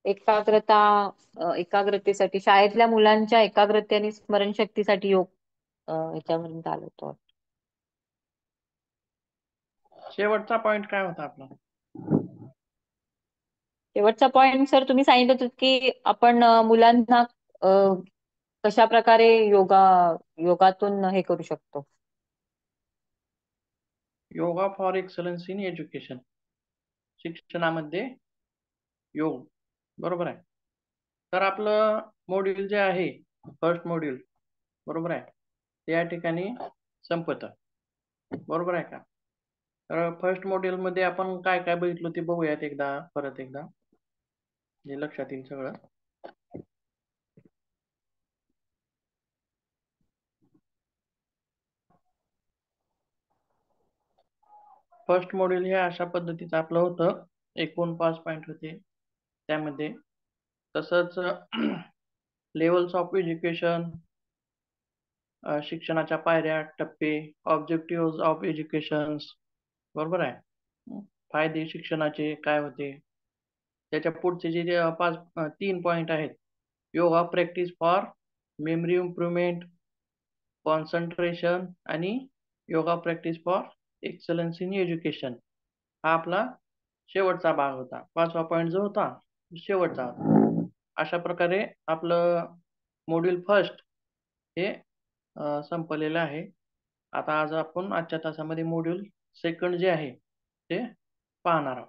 एकाग्रता एकाग्रतेसाठी शाळेतल्या मुलांच्या एकाग्रते आणि स्मरणशक्तीसाठी योग याच्यापर्यंत आलो होतो. शेवटचा पॉइंट काय होता आपला? शेवटचा पॉइंट सर तुम्ही सांगितलं होतं की आपण मुलांना अ, कशा प्रकारे योगातून हे करू शकतो. Yoga for excellence in education, शिक्षणामध्ये योग, बरोबर आहे. तर आपलं मॉड्यूल जे आहे, फर्स्ट मॉड्यूल, बरोबर आहे, ते या ठिकाणी संपत, बरोबर आहे का? तर फर्स्ट मॉड्यूल मध्ये आपण काय काय बघितलं ते बघूयात एकदा, परत एकदा, जे लक्षात येईल सगळं. फर्स्ट मॉड्यूल हे अशा पद्धतीचं आपलं होतं, एकूण 5 पॉईंट होते त्यामध्ये. तसंच लेवल्स ऑफ एज्युकेशन, शिक्षणाच्या पायऱ्या, टप्पे, ऑब्जेक्टिव्ह ऑफ एज्युकेशन, बरोबर आहे. फायदे शिक्षणाचे काय होते, त्याच्या पुढचे जे 3 पॉईंट आहेत, yoga practice for memory improvement, concentration आणि yoga practice for excellence in education, हा आपला शेवटचा भाग होता. 5वा पॉईंट जो होता शेवटचा होता. अशा प्रकारे आपलं मॉड्यूल फर्स्ट हे संपलेलं आहे. आता आज आपण आजच्या तासामध्ये मॉड्यूल सेकंड जे आहे ते पाहणार आहोत.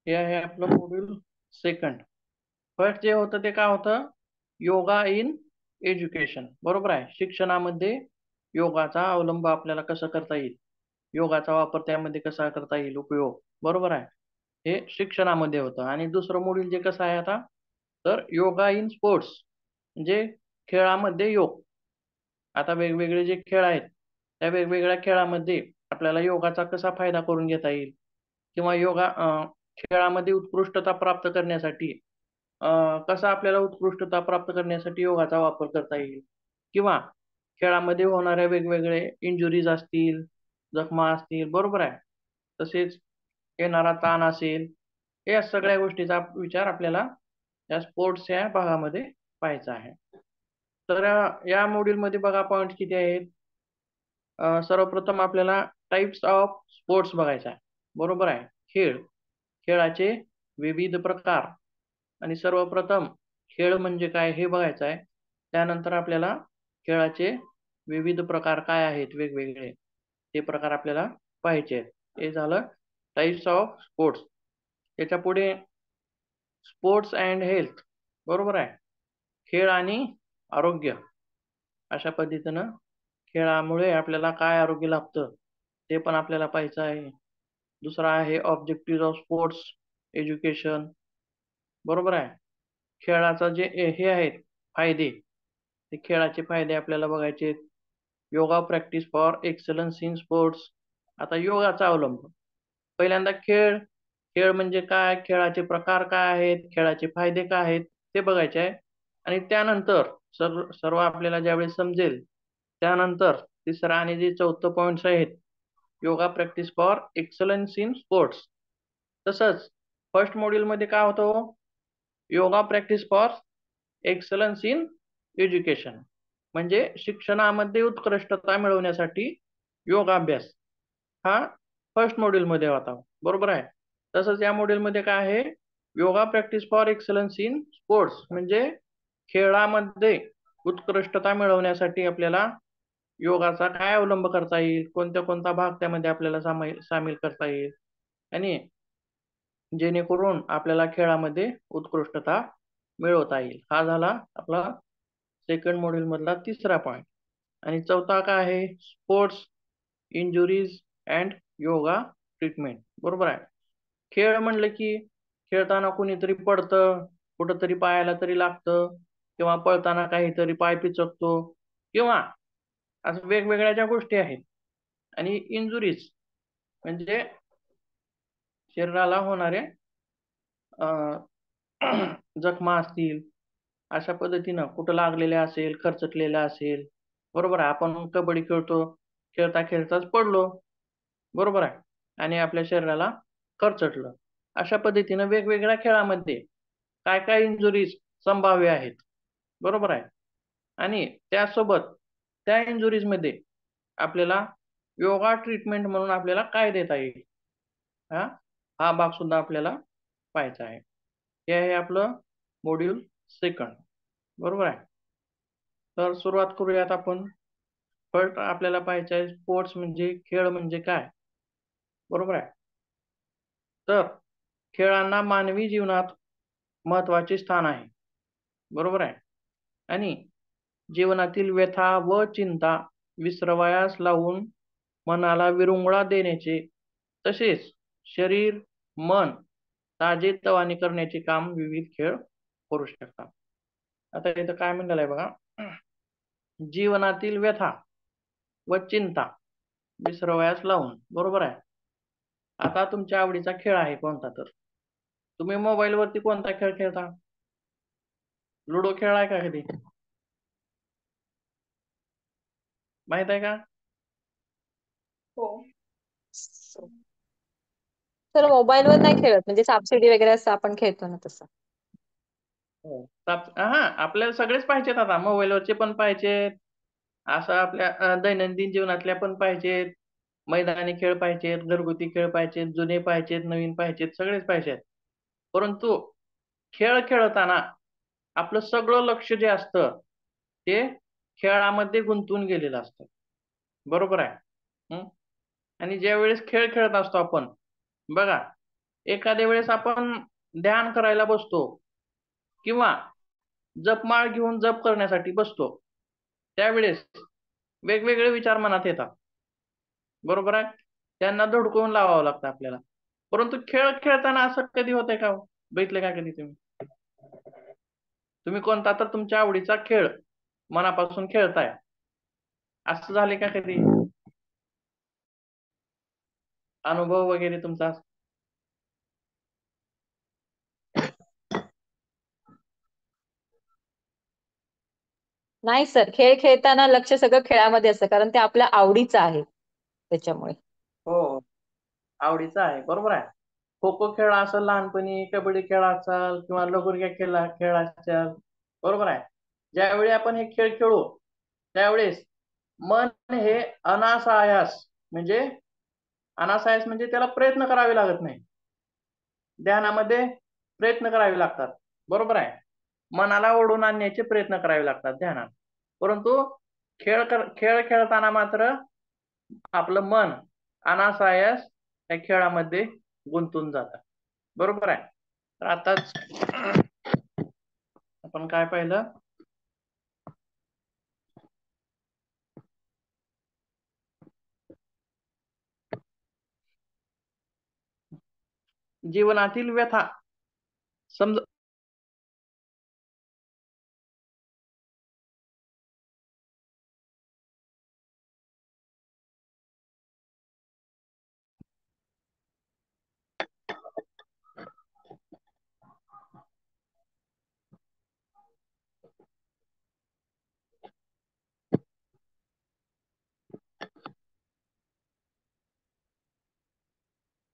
हे आहे आपलं मॉड्यूल सेकंड. फर्स्ट जे होतं ते काय होतं, योगा इन एज्युकेशन, बरोबर आहे. शिक्षणामध्ये योगाचा अवलंब आपल्याला कसं करता येईल, योगाचा वापर त्यामध्ये कसा करता येईल, उपयोग, बरोबर आहे, हे शिक्षणामध्ये होतं. आणि दुसरं मॉड्यूल जे कसं आहे आता, तर योगा इन स्पोर्ट्स, म्हणजे खेळामध्ये योग. आता वेगवेगळे जे खेळ आहेत त्या वेगवेगळ्या खेळामध्ये आपल्याला योगाचा कसा फायदा करून घेता येईल, किंवा खेळामध्ये उत्कृष्टता प्राप्त करण्यासाठी कसा आपल्याला उत्कृष्टता प्राप्त करण्यासाठी योगाचा वापर करता येईल, किंवा खेळामध्ये होणाऱ्या वेगवेगळे इंजुरीज असतील, जखमा असतील, बरोबर आहे, तसेच येणारा ताण असेल, या सगळ्या गोष्टीचा विचार आपल्याला या स्पोर्ट्स या भागामध्ये पाहायचा आहे. तर या मॉड्यूल मध्ये बघा पॉइंट किती आहेत. सर्वप्रथम आपल्याला टाइप्स ऑफ स्पोर्ट्स बघायचा आहे, बरोबर आहे. खेळाचे विविध प्रकार, आणि सर्वप्रथम खेळ म्हणजे काय हे बघायचं आहे. त्यानंतर आपल्याला खेळाचे विविध प्रकार काय आहेत वेगवेगळे, ते प्रकार आपल्याला पाहायचे आहेत. हे झालं टाइप्स ऑफ स्पोर्ट्स. त्याच्या पुढे स्पोर्ट्स अँड हेल्थ, बरोबर आहे, खेळ आणि आरोग्य. अशा पद्धतीनं खेळामुळे आपल्याला काय आरोग्य लाभतं ते पण आपल्याला पाहायचं आहे. दुसरा आहे ऑब्जेक्टिव्ह ऑफ स्पोर्ट्स एज्युकेशन, बरोबर आहे. खेळाचा जे हे आहेत फायदे, ते खेळाचे फायदे आपल्याला बघायचे. Yoga practice for excellence in sports, आता योगाचा अवलंब. पहिल्यांदा खेळ, खेळ म्हणजे काय, खेळाचे प्रकार काय आहेत, खेळाचे फायदे काय आहेत ते बघायचे आहे. आणि त्यानंतर सर्व आपल्याला ज्यावेळेस समजेल त्यानंतर तिसरा आणि जे चौथं पॉईंट्स आहेत, yoga practice for excellence in sports. तसंच फर्स्ट मॉड्यूल मध्ये काय होतं, yoga practice for excellence in education, म्हणजे शिक्षणामध्ये उत्कृष्टता मिळवण्यासाठी योगाभ्यास, हा फर्स्ट मॉड्यूल मध्ये होता, बरोबर आहे. तसंच या मॉड्यूल मध्ये काय आहे, yoga practice for excellence in sports, म्हणजे खेळामध्ये उत्कृष्टता मिळवण्यासाठी आपल्याला योगाचा काय अवलंब करता येईल, कोणत्या कोणता भाग त्यामध्ये आपल्याला सामील करता येईल, आणि जेणेकरून आपल्याला खेळामध्ये उत्कृष्टता मिळवता येईल. हा झाला आपला सेकंड मॉड्यूल मधला तिसरा पॉईंट. आणि चौथा काय आहे, sports injuries and yoga treatment, बरोबर आहे. खेळ म्हणलं की खेळताना कुणीतरी पडतं, कुठंतरी पायाला तरी लागतं, किंवा पळताना काहीतरी पाय पिचकतो, किंवा असं वेगवेगळ्या ज्या गोष्टी आहेत. आणि इंजुरीज म्हणजे शरीराला होणारे जखमा असतील, अशा पद्धतीनं कुठं लागलेल्या असेल, खरचटलेल्या असेल, बरोबर आहे. आपण कबड्डी खेळतो, खेळता खेळताच पडलो, बरोबर आहे. आणि आपल्या शरीराला खरचटलं. अशा पद्धतीनं वेगवेगळ्या खेळामध्ये काय काय इंजुरीज संभाव्य आहेत, बरोबर आहे. आणि त्यासोबत त्या इंजुरीजमध्ये आपल्याला योगा ट्रीटमेंट म्हणून आपल्याला काय देता येईल, हा हा भाग सुद्धा आपल्याला पाहायचा आहे. हे आहे आपलं मॉड्यूल सेकंड, बरोबर आहे. तर सुरुवात करूयात आपण. फर्स्ट आपल्याला पाहायचं आहे स्पोर्ट्स म्हणजे खेळ म्हणजे काय, बरोबर आहे. तर खेळांना मानवी जीवनात महत्वाचे स्थान आहे, बरोबर आहे. आणि जीवनातील व्यथा व चिंता विसरवयास लावून मनाला विरंगुळा देण्याचे, तसेच शरीर मन ताजेतवाने करण्याचे काम विविध खेळ करू शकतात. आता इथं काय म्हणलेलं आहे बघा, जीवनातील व्यथा व चिंता विसरवयास लावून, बरोबर आहे. आता तुमच्या आवडीचा खेळ आहे कोणता, तर तुम्ही मोबाईल वरती कोणता खेळ खेळता? लुडो खेळलाय का कधी, माहित आहे का? हो. तर मोबाईलवर नाही खेळत, म्हणजे सापशिडी वगैरे असं आपण खेळतो ना तसं. हो. हा, आपल्याला सगळेच पाहिजेत, आता मोबाईलवरचे पण पाहिजेत, असं आपल्या दैनंदिन जीवनातल्या पण पाहिजेत, मैदानी खेळ पाहिजेत, घरगुती खेळ पाहिजेत, जुने पाहिजेत, नवीन पाहिजेत, सगळेच पाहिजेत. परंतु खेळ खेळताना आपलं सगळं लक्ष जे असतं ते खेळामध्ये गुंतून गेलेलं असतं, बरोबर आहे. आणि ज्या वेळेस खेळ खेळत असतो आपण, बघा, एखाद्या वेळेस आपण ध्यान करायला बसतो किंवा जपमाळ घेऊन जप करण्यासाठी बसतो, त्यावेळेस वेगवेगळे विचार मनात येतात, बरोबर आहे. त्यांना धडकवून लावावं लागतं आपल्याला. परंतु खेळ खेळताना असं कधी होतंय का हो? बघितलं का कधी तुम्ही? तुम्ही कोणता तर तुमच्या आवडीचा खेळ मनापासून खेळताय, असं झाले का कधी? अनुभव वगैरे तुमचा? नाही सर, खेळ खेळताना लक्ष सगळं खेळामध्ये असतं, कारण ते आपल्या आवडीचं आहे त्याच्यामुळे. हो, आवडीचा आहे, बरोबर आहे. खो खो खेळ असेल लहानपणी, कबड्डी खेळ असेल किंवा लगोरी खेळ असेल, बरोबर आहे. ज्यावेळी आपण हे खेळ खेळू त्यावेळेस मन हे अनासायास म्हणजे त्याला प्रयत्न करावे लागत नाही, ध्यानामध्ये प्रयत्न करावे लागतात, बरोबर आहे. मनाला ओढून आणण्याचे प्रयत्न करावे लागतात ध्यानात. परंतु खेळ खेळताना मात्र आपलं मन अनासायास त्या खेळामध्ये गुंतून जातं, बरोबर आहे. तर आताच आपण काय पाहिलं, जीवनातील व्यथा समज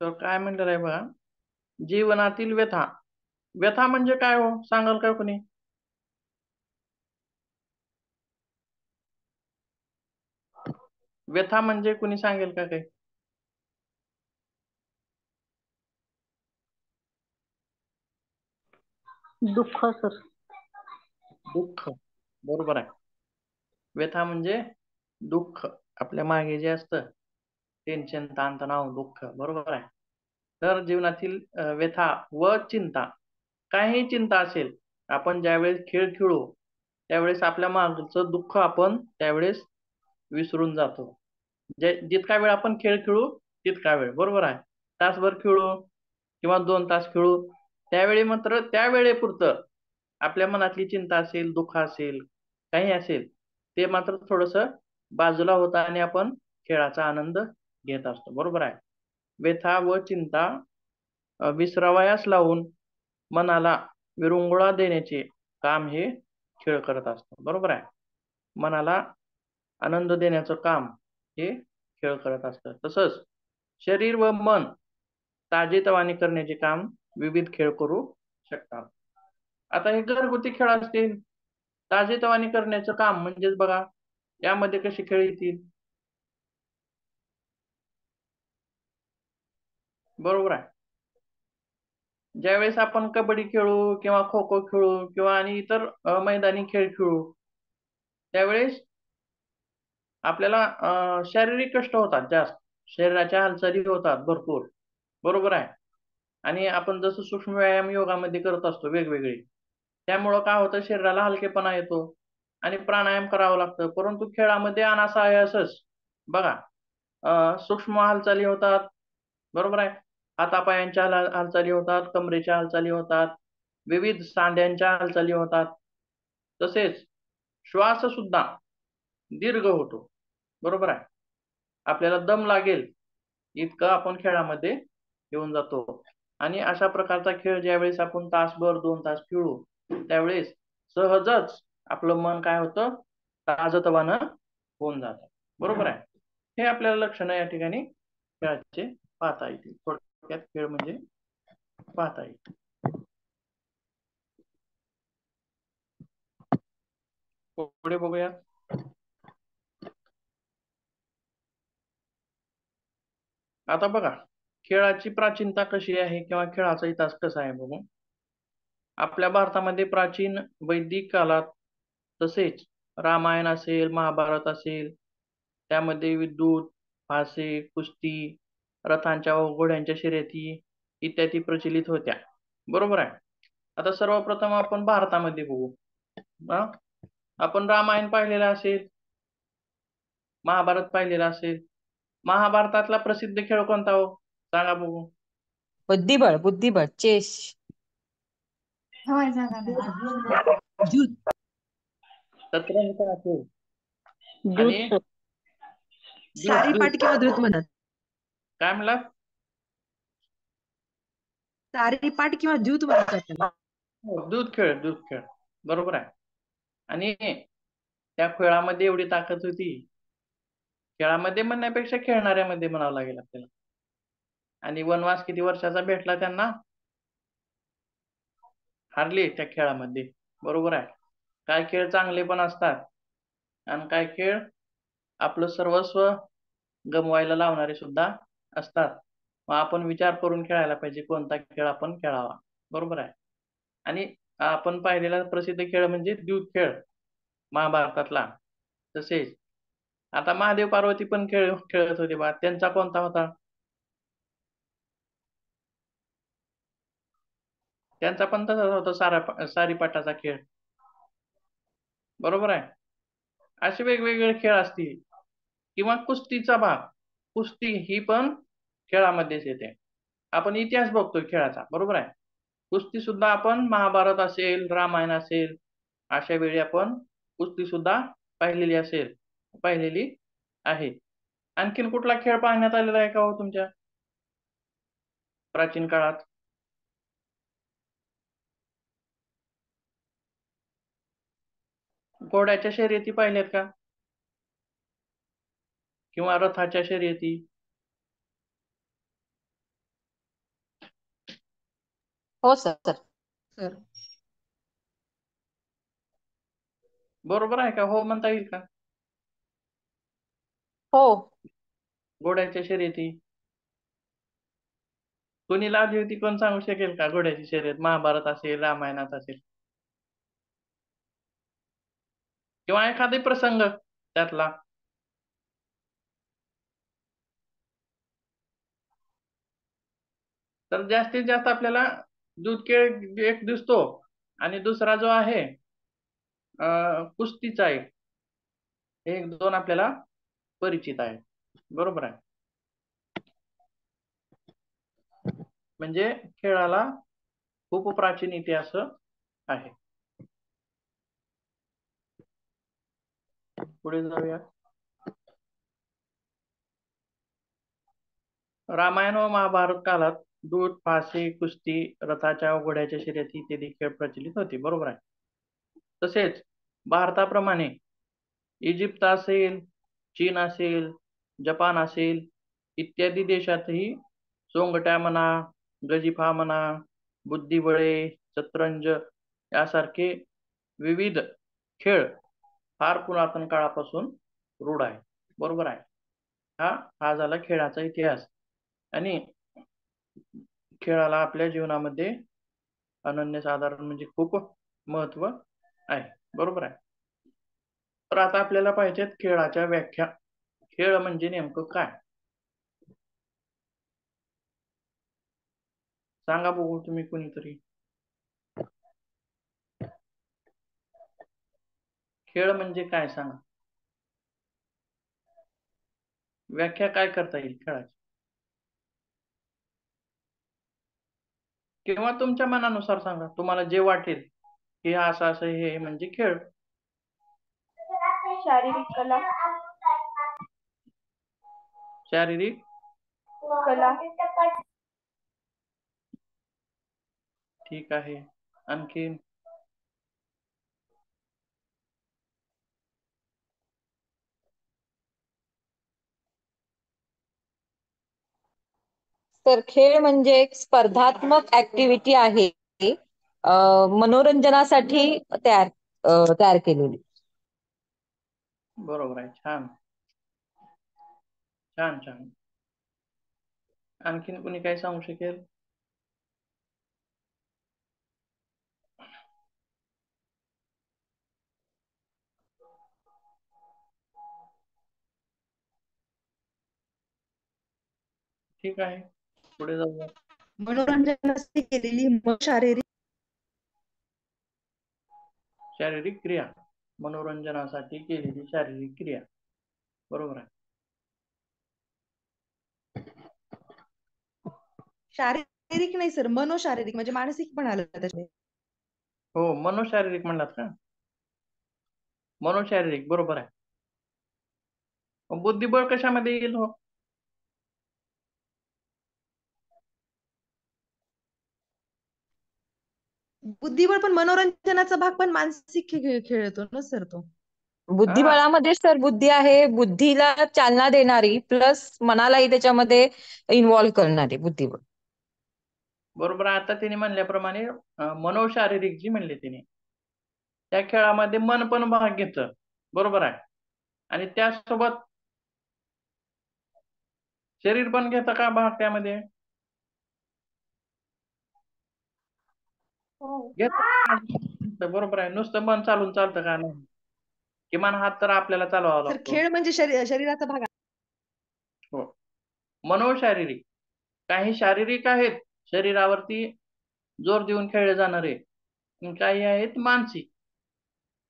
तर काय म्हणलेलं आहे बघा, जीवनातील व्यथा. व्यथा म्हणजे काय हो, सांगाल का कोणी? व्यथा म्हणजे कुणी सांगेल का काही? दुःख सर. दुःख, बरोबर आहे. व्यथा म्हणजे दुःख, आपल्या मागे जे असतं टेन्शन, ताणतणाव, दुःख, बरोबर आहे. तर जीवनातील व्यथा व चिंता, काहीही चिंता असेल, आपण ज्यावेळेस खेळ खेळू त्यावेळेस आपल्या मागचं दुःख आपण त्यावेळेस विसरून जातो. जितका वेळ आपण खेळ खेळू तितका वेळ, बरोबर आहे. तासभर खेळू किंवा 2 तास खेळू, त्यावेळी मात्र त्या वेळेपुरतं आपल्या मनातली चिंता असेल, दुःख असेल, काही असेल, ते मात्र थोडस बाजूला होतं आणि आपण खेळाचा आनंद घेत असतो, बरोबर आहे. व्यथा व चिंता विसरावयास लावून मनाला विरंगुळा देण्याचे काम हे खेळ करत असतो. बरोबर आहे. मनाला आनंद देण्याचं काम हे खेळ करत असतं. तसंच शरीर व मन ताजेतवाने करण्याचे काम विविध खेळ करू शकतात. आता हे घरगुती खेळ असतील, ताजेतवाने करण्याचं काम म्हणजेच बघा, यामध्ये कसे खेळ येतील? बरोबर आहे. ज्यावेळेस आपण कबड्डी खेळू किंवा खो खो खेळू किंवा आणि इतर मैदानी खेळ खेळू, त्यावेळेस आपल्याला शारीरिक कष्ट होतात जास्त, शरीराच्या हालचाली होतात भरपूर. बरोबर आहे. आणि आपण जसं सूक्ष्म व्यायाम योगामध्ये करत असतो वेगवेगळे, त्यामुळं काय होतं, शरीराला हलकेपणा येतो आणि प्राणायाम करावं लागतं. परंतु खेळामध्ये अनायासच बघा, सूक्ष्म हालचाली होतात. बरोबर आहे. हातापायांच्या हालचाली होतात, कमरेच्या हालचाली होतात, विविध सांध्यांच्या हालचाली होतात. तसेच श्वास सुद्धा दीर्घ होतो. बरोबर आहे. आपल्याला दम लागेल इतकं आपण खेळामध्ये येऊन जातो. आणि अशा प्रकारचा खेळ ज्यावेळेस आपण तासभर 2 तास खेळू, त्यावेळेस सहजच आपलं मन काय होतं, ताजतवानं होऊन जातं. बरोबर आहे. हे आपल्याला लक्षणं या ठिकाणी खेळाचे पाहता येतील. थोडक्यात खेळ म्हणजे पाहता येईल. पुढे बघूया. आता बघा, खेळाची प्राचीनता कशी आहे किंवा खेळाचा इतिहास कसा आहे बघू. आपल्या भारतामध्ये प्राचीन वैदिक काळात, तसेच रामायण असेल, महाभारत असेल, त्यामध्ये विद्युत, फासे, कुस्ती, रथांच्या व घोड्यांच्या शर्यती इत्यादी प्रचलित होत्या. बरोबर आहे. आता सर्वप्रथम आपण भारतामध्ये बघू. आपण रामायण पाहिलेलं असेल, महाभारत पाहिलेलं असेल. महाभारतातला प्रसिद्ध खेळ कोणता हो, सांगा बघू. बुद्धिबळ, बुद्धिबळ, चेस. दूध. शतरंज असेल दूध. आणि दूध दूध सारीपाट किंवा द्रुत म्हणत. काय म्हणला? सारीपाट किंवा द्यूत म्हणतात त्याला. दूध खेळ, दूध खेळ. बरोबर आहे. आणि त्या खेळामध्ये एवढी ताकद होती, खेळामध्ये म्हणण्यापेक्षा खेळणाऱ्यामध्ये म्हणावं लागेल आपल्याला. आणि वनवास किती वर्षाचा भेटला त्यांना, हारले त्या खेळामध्ये. बरोबर आहे. काय खेळ चांगले पण असतात आणि काय खेळ आपलं सर्वस्व गमवायला लावणारे सुद्धा असतात. मग आपण विचार करून खेळायला पाहिजे कोणता खेळ आपण खेळावा. बरोबर आहे. आणि आपण पाहिलेला प्रसिद्ध खेळ म्हणजे द्यूत खेळ महाभारतातला. तसेच आता महादेव पार्वती पण खेळत होते बा, त्यांचा कोणता होता? त्यांचा पण तसाच होता, सारीपाटाचा खेळ. बरोबर आहे. असे वेगवेगळे खेळ असतील किंवा कुस्तीचा भाग, कुस्ती ही पण खेळामध्येच येते. आपण इतिहास बघतोय खेळाचा. बरोबर आहे. कुस्ती सुद्धा आपण महाभारत असेल, रामायण असेल, अशा वेळी आपण कुस्ती सुद्धा पाहिलेली आहे. आणखीन कुठला खेळ पाहण्यात आलेला आहे का हो तुमच्या प्राचीन काळात? घोड्याच्या शर्यती पाहिल्यात का? किंवा रथाच्या शर्यती? हो सर. सर. बरोबर आहे का? हो म्हणता येईल का? हो. घोड्याच्या शर्यती कोणी लावली होती, कोण सांगू शकेल का? घोड्याची शर्यत महाभारत असेल, रामायणात असेल, किंवा एखादा प्रसंग त्यातला. तर जास्तीत जास्त आपल्याला दूध खेळ एक दिसतो आणि दुसरा जो आहे कुस्तीचा आहे. हे एक दोन आपल्याला परिचित आहे. बरोबर आहे. म्हणजे खेळाला खूप प्राचीन इतिहास आहे. पुढे जाऊया. रामायण व महाभारत काळात दूध, फाशी, कुस्ती, रथाच्या घोड्याच्या शर्यती इत्यादी खेळ प्रचलित होते. बरोबर आहे. तसेच भारताप्रमाणे इजिप्त असेल, चीन असेल, जपान असेल इत्यादी देशातही सोंगट्या म्हणा, गजिफा म्हणा, बुद्धिबळे, शतरंज यासारखे विविध खेळ फार पुरातन काळापासून रूढ आहे. बरोबर आहे. हा झाला खेळाचा इतिहास. आणि खेळाला आपल्या जीवनामध्ये अनन्यसाधारण म्हणजे खूप महत्व आहे. बरोबर आहे. तर आता आपल्याला पाहिजेत खेळाच्या व्याख्या. खेळ म्हणजे नेमकं काय? सांगा बघू तुम्ही कोणीतरी. खेळ म्हणजे काय सांगा. व्याख्या काय करता येईल खेळाची? किंवा तुमच्या मनानुसार सांगा, तुम्हाला जे वाटेल की असं असं हे म्हणजे खेळ. शारीरिक कला. शारीरिक कला. ठीक आहे. आणखीन तर खेळ म्हणजे एक स्पर्धात्मक ऍक्टिव्हिटी आहे, मनोरंजनासाठी तयार केलेली. बरोबर आहे. छान छान छान. आणखीन कोणी काय सांगू शकेल? ठीक आहे, पुढे जाऊया. मनोरंजनासाठी केलेली शारीरिक शारीरिक क्रिया. मनोरंजनासाठी केलेली शारीरिक क्रिया. बरोबर आहे. शारीरिक नाही सर, मनोशारीरिक म्हणजे मानसिक पण आलं त्याच्यात. हो, मनोशारीरिक म्हणलात का? मनोशारीरिक बरोबर आहे. बुद्धिबळ कशामध्ये येईल हो? बुद्धिबळ पण मनोरंजनाचा भाग, पण मानसिक खेळ येतो ना सर तो. हा, बुद्धिबळामध्ये सर बुद्धी आहे, बुद्धीला चालना देणारी प्लस मनालाही त्याच्यामध्ये इन्व्हॉल्व्ह करणारी बुद्धिबळ. बरोबर आहे. आता तिने म्हणल्याप्रमाणे मनोशारीरिक जी म्हणले तिने, त्या खेळामध्ये मन पण भाग घेतं. बरोबर आहे. आणि त्यासोबत शरीर पण घेतं का भाग त्यामध्ये? घेत. बरोबर आहे. नुसतं मन चालून चालतं का? नाही, किमान हात तर आपल्याला चालवावा सर लागतो. खेळ म्हणजे शरीराचा भाग. हो. मनोशारीरिक. काही शारीरिक आहेत, शरीरावरती जोर देऊन खेळले जाणारे. काही आहेत मानसिक.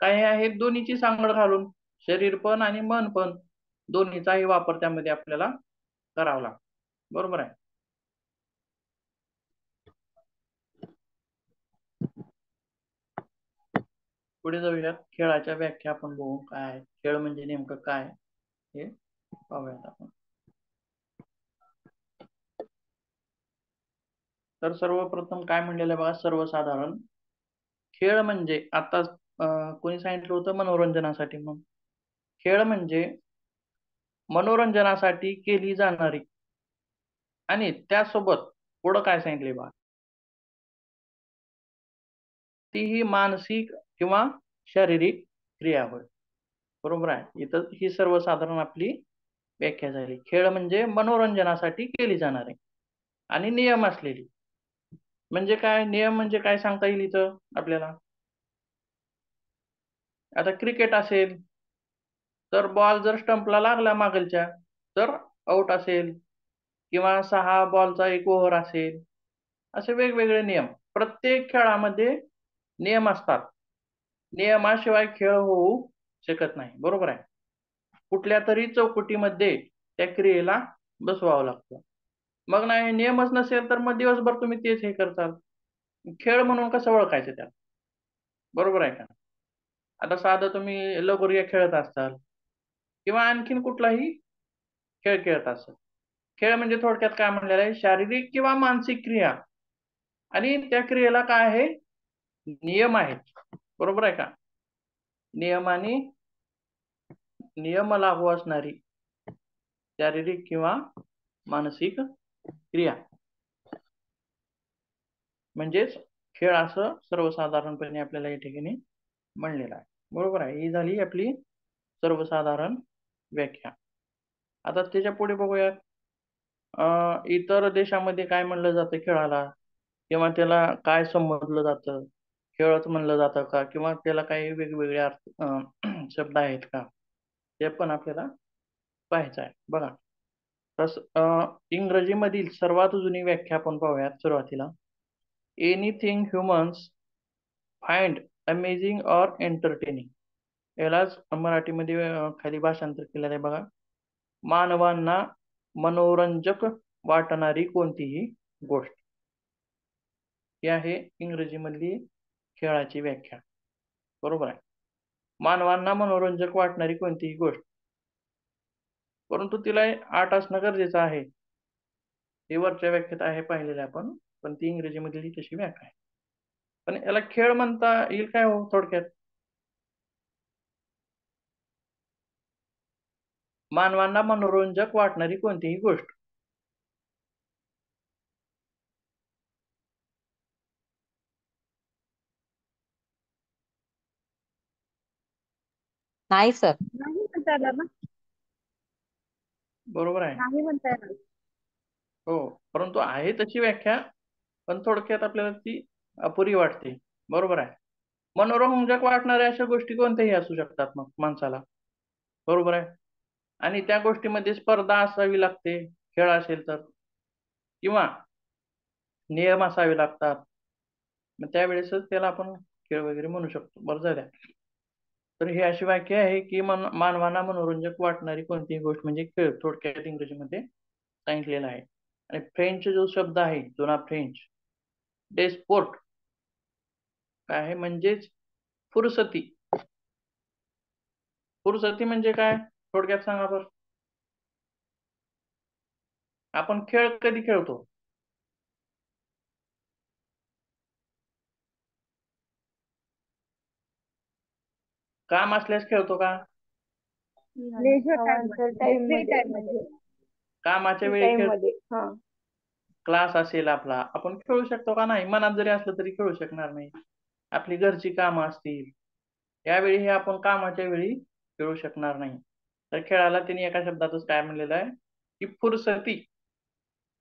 काही आहेत दोन्हीची सांगड घालून, शरीर पण आणि मन पण दोन्हीचाही वापर त्यामध्ये आपल्याला करावा लागतो. बरोबर आहे. पुढे जाऊयात. खेळाच्या व्याख्या आपण बघू. काय खेळ म्हणजे नेमकं काय हे पाहूयात आपण. तर सर्वप्रथम काय म्हणलेलं बघा, सर्वसाधारण खेळ म्हणजे आता कोणी सांगितलं होतं मनोरंजनासाठी. मग खेळ म्हणजे मनोरंजनासाठी केली जाणारी आणि त्यासोबत पुढं काय सांगितले बघा, ती ही मानसिक किंवा शारीरिक क्रिया होय. बरोबर आहे. इथं ही सर्वसाधारण आपली व्याख्या झाली. खेळ म्हणजे मनोरंजनासाठी केली जाणारी आणि नियम असलेली. म्हणजे काय नियम म्हणजे काय सांगता येईल इथं आपल्याला? आता क्रिकेट असेल तर बॉल जर स्टंपला लागला मागलच्या तर आउट असेल, किंवा 6 बॉलचा 1 ओव्हर असेल. असे वेगवेगळे नियम. प्रत्येक खेळामध्ये नियम असतात. नियमाशिवाय खेळ होऊ शकत नाही. बरोबर आहे. कुठल्या तरी चौकटीमध्ये त्या क्रियेला बसवावं लागतं. मग नाही नियमच नसेल तर मग दिवसभर तुम्ही तेच हे करताल. खेळ म्हणून कसं ओळखायचं त्याला? बरोबर आहे का? आता साधं तुम्ही लगोरी खेळत असाल किंवा आणखीन कुठलाही खेळ खेळत असाल, खेळ म्हणजे थोडक्यात काय म्हणलेलं आहे, शारीरिक किंवा मानसिक क्रिया आणि त्या क्रियेला काय आहे, नियम आहेत. बरोबर आहे का? नियम लागू असणारी शारीरिक किंवा मानसिक क्रिया म्हणजेच खेळ असं सर्वसाधारणपणे आपल्याला या ठिकाणी म्हणलेलं आहे. बरोबर आहे. ही झाली आपली सर्वसाधारण व्याख्या. आता त्याच्या पुढे बघूयात, इतर देशामध्ये काय म्हणलं जातं खेळाला, किंवा त्याला काय समजलं जातं, खेळच म्हणलं जातं का, किंवा त्याला काही वेगवेगळे अर्थ शब्द आहेत का, ते पण आपल्याला पाहायचं आहे. बघा, तस इंग्रजीमधील सर्वात जुनी व्याख्या आपण पाहूयात सुरुवातीला. Anything humans find amazing or entertaining, यालाच मराठीमध्ये खाली भाषांतर केलेलं आहे बघा. मानवांना मनोरंजक वाटणारी कोणतीही गोष्ट, ही आहे इंग्रजीमधली खेळाची व्याख्या. बरोबर आहे. मानवांना मनोरंजक वाटणारी कोणतीही गोष्ट, परंतु तिला आठ असणं गरजेचं आहे. हे वरच्या व्याख्येत आहे पाहिलेलं आपण, पण ती इंग्रजीमधली तशी व्याख्या आहे. पण याला खेळ म्हणता येईल काय हो थोडक्यात? मानवांना मनोरंजक वाटणारी कोणतीही गोष्ट. नाही सर. नाही म्हणता येणार ना. बरोबर आहे. नाही म्हणता येणार. हो, परंतु आहे तशी व्याख्या, पण थोडक्यात आपल्याला ती अपुरी वाटते. बरोबर आहे. मनोरंजक वाटणाऱ्या अशा गोष्टी कोणत्याही असू शकतात मग माणसाला. बरोबर आहे. आणि त्या गोष्टीमध्ये स्पर्धा असावी लागते, खेळ असेल तर, किंवा नियम असावे लागतात. मग त्यावेळेसच त्याला आपण खेळ वगैरे म्हणू शकतो. बरं झालं. तर ही अशी व्याख्या आहे की मानवांना मनोरंजक वाटणारी कोणतीही गोष्ट म्हणजे खेळ, थोडक्यात इंग्रजीमध्ये सांगितलेलं आहे. आणि फ्रेंच जो शब्द आहे, जुना फ्रेंच, डेस्पोर्ट, काय आहे म्हणजेच फुरसती. फुरसती म्हणजे काय थोडक्यात सांगा बरं. आपण खेळ कधी खेळतो? काम असल्यास खेळतो का? लेजर टाइम मध्ये. कामाच्या फ्री वेळी टाइम खेळ, मध्ये. हा. क्लास असेल आपला, आपण खेळू शकतो का नाही? मनात जरी असलं तरी खेळू शकणार नाही. आपली घरची कामं असतील, यावेळी हे आपण कामाच्या वेळी खेळू शकणार नाही. तर खेळाला त्यांनी एका शब्दातच काय म्हणलेलं आहे की फुरसती.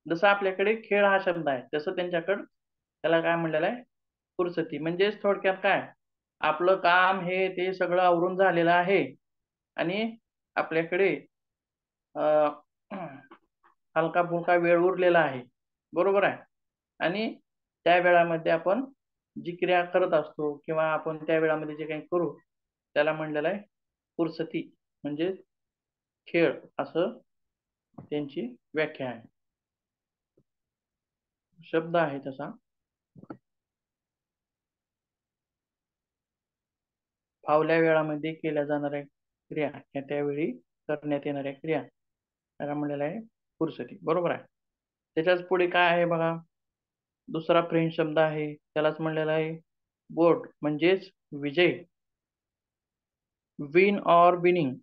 जसं आपल्याकडे खेळ हा शब्द आहे, तसं त्यांच्याकडं त्याला काय म्हणलेलं आहे, फुरसती. म्हणजेच थोडक्यात काय, आपलं काम हे ते सगळं आवरून झालेलं आहे आणि आपल्याकडे हलका फुलका वेळ उरलेला आहे. बरोबर आहे. आणि त्या वेळामध्ये आपण जी क्रिया करत असतो, किंवा आपण त्या वेळामध्ये जे काही करू, त्याला म्हणलेलं आहे फुरसती, म्हणजे खेळ, असं त्यांची व्याख्या आहे. शब्द आहे तसा. फावल्या वेळामध्ये केल्या जाणाऱ्या क्रिया, या त्यावेळी करण्यात येणाऱ्या क्रिया, त्याला म्हणलेलं आहे फुरसती. बरोबर आहे. त्याच्याच पुढे काय आहे बघा, दुसरा फ्रेंच शब्द आहे, त्यालाच म्हणलेला आहे बोर्ड, म्हणजेच विजय. विन ऑर विनिंग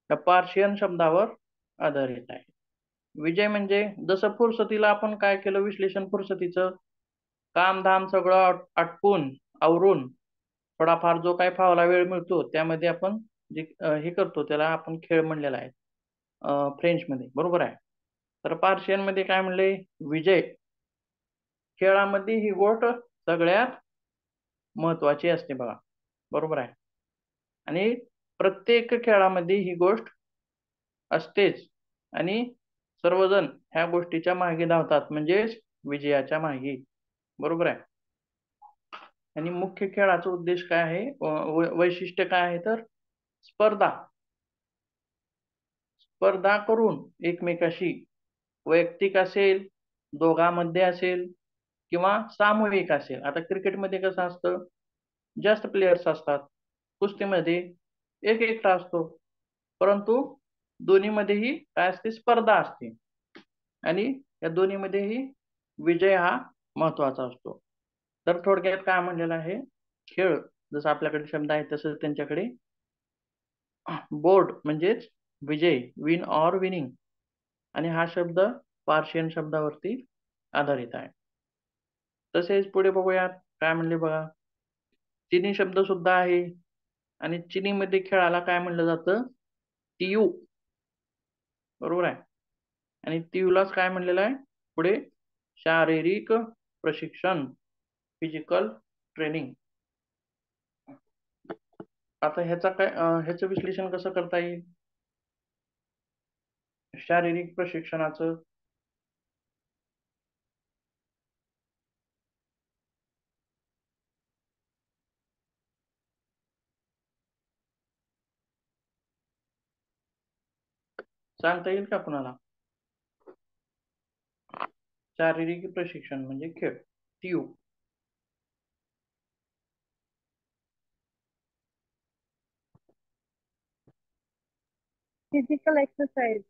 या पार्शियन शब्दावर आधारित आहे. विजय म्हणजे जसं फुरसतीला आपण काय केलं, विश्लेषण फुरसतीचं काम धाम सगळं आटपून आवरून थोडाफार जो काही फावला वेळ मिळतो त्यामध्ये आपण जे हे करतो त्याला आपण खेळ म्हणलेला आहे फ्रेंच मध्ये. बरोबर आहे. तर पार्शियन मध्ये काय म्हणले, विजय. खेळामध्ये ही गोष्ट सगळ्यात महत्वाची असते बघा. बरोबर आहे. आणि प्रत्येक खेळामध्ये ही गोष्ट असतेच, आणि सर्वजण ह्या गोष्टीच्या मागे धावतात, म्हणजेच विजयाच्या मागे. बरोबर आहे. आणि मुख्य खेळाचा उद्देश काय आहे, वैशिष्ट्य काय आहे, तर स्पर्धा. स्पर्धा करून एकमेकाशी, वैयक्तिक असेल, दोघांमध्ये असेल, किंवा सामूहिक असेल. आता क्रिकेटमध्ये कसं असतं, जास्त प्लेयर्स असतात. कुस्तीमध्ये एक एकटा असतो. परंतु दोन्हीमध्येही काय असते, स्पर्धा असते. आणि या दोन्हीमध्येही विजय हा महत्वाचा असतो. तर थोडक्यात काय म्हणलेलं आहे, खेळ जसं आपल्याकडे शब्द आहे तसं त्यांच्याकडे बोर्ड म्हणजेच विजय, विन ऑर विनिंग, आणि हा शब्द पार्शियन शब्दावरती आधारित आहे. तसेच पुढे बघूयात काय म्हणले बघा. चिनी शब्द सुद्धा आहे आणि चिनीमध्ये खेळाला काय म्हणलं जातं, तियू. बरोबर आहे. आणि तियूलाच काय म्हणलेलं आहे पुढे, शारीरिक प्रशिक्षण, फिजिकल ट्रेनिंग. आता ह्याचं विश्लेषण कसं करता येईल शारीरिक प्रशिक्षणाचं. सांगता येईल का कुणाला? शारीरिक प्रशिक्षण म्हणजे खेळ, तियू. Physical exercise.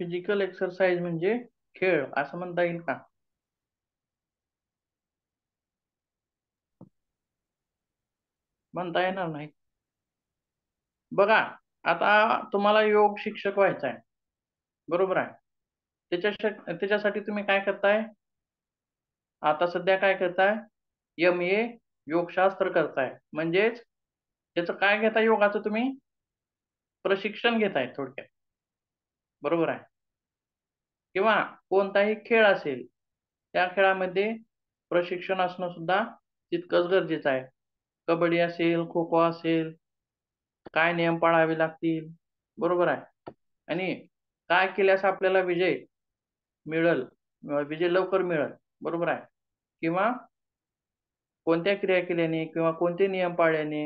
फिजिकल एक्सरसाइज म्हणजे खेळ असं म्हणता येईल का? म्हणता येणार नाही. बघा, आता तुम्हाला योग शिक्षक व्हायचा आहे, बरोबर आहे. त्याच्यासाठी तुम्ही काय करताय, आता सध्या काय करताय, MA योगशास्त्र करताय. म्हणजेच त्याचं काय घेताय, योगाचं तुम्ही प्रशिक्षण घेताय थोडक्यात, बरोबर आहे. किंवा कोणताही खेळ असेल त्या खेळामध्ये प्रशिक्षण असणं सुद्धा तितकंच गरजेचं आहे. कबड्डी असेल, खो खो असेल, काय नियम पाळावे लागतील, बरोबर आहे. आणि काय केल्यास आपल्याला विजय मिळेल, विजय लवकर मिळेल, बरोबर आहे. किंवा कोणत्या क्रिया केल्याने किंवा कोणते नियम पाळल्याने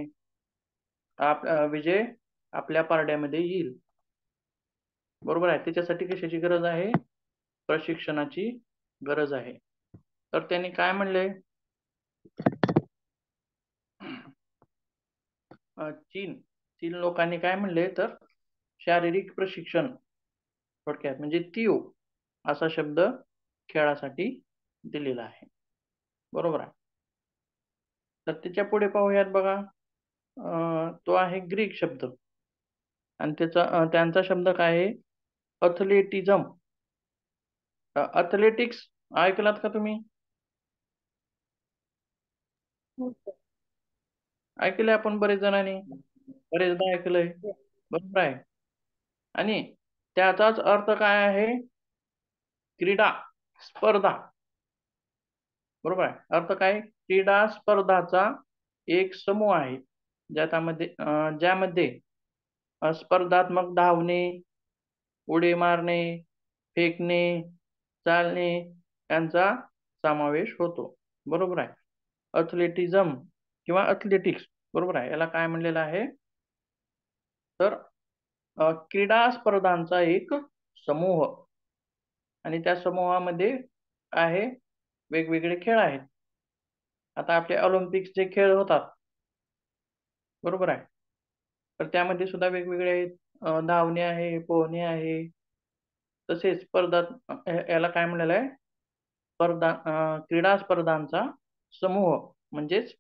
विजय आपल्या पारड्यामध्ये येईल, बरोबर आहे. त्याच्यासाठी कशाची गरज आहे, प्रशिक्षणाची गरज आहे. तर त्यांनी काय म्हणले, चीन लोकांनी काय म्हणले तर शारीरिक प्रशिक्षण, थोडक्यात म्हणजे तियू असा शब्द खेळासाठी दिलेला आहे, बरोबर आहे. तर त्याच्या पुढे पाहूयात बघा, तो आहे ग्रीक शब्द आणि त्यांचा शब्द काय आहे, अथलेटिझम. अथलेटिक्स ऐकलात का तुम्ही? ऐकलंय आपण बरेच जणांनी, बरेचदा ऐकलंय, बरोबर आहे. आणि त्याचाच अर्थ काय आहे, क्रीडा स्पर्धा, बरोबर आहे. अर्थ काय, क्रीडा स्पर्धाचा एक समूह आहे ज्यामध्ये स्पर्धात्मक धावणे, उडी मारणे, फेकणे, चालणे यांचा समावेश होतो, बरोबर आहे. अथलेटिझम किंवा अथलेटिक्स, बरोबर आहे. याला काय म्हणलेलं आहे तर क्रीडा स्पर्धांचा एक समूह, आणि त्या समूहामध्ये आहे वेगवेगळे खेळ आहेत. आता आपले ऑलिम्पिक्सचे खेळ होतात, बरोबर आहे. तर त्यामध्ये सुद्धा वेगवेगळे आहेत, धावणे आहे, पोहणे आहे. तसेच याला काय म्हणलेलं आहे, क्रीडा स्पर्धांचा समूह म्हणजेच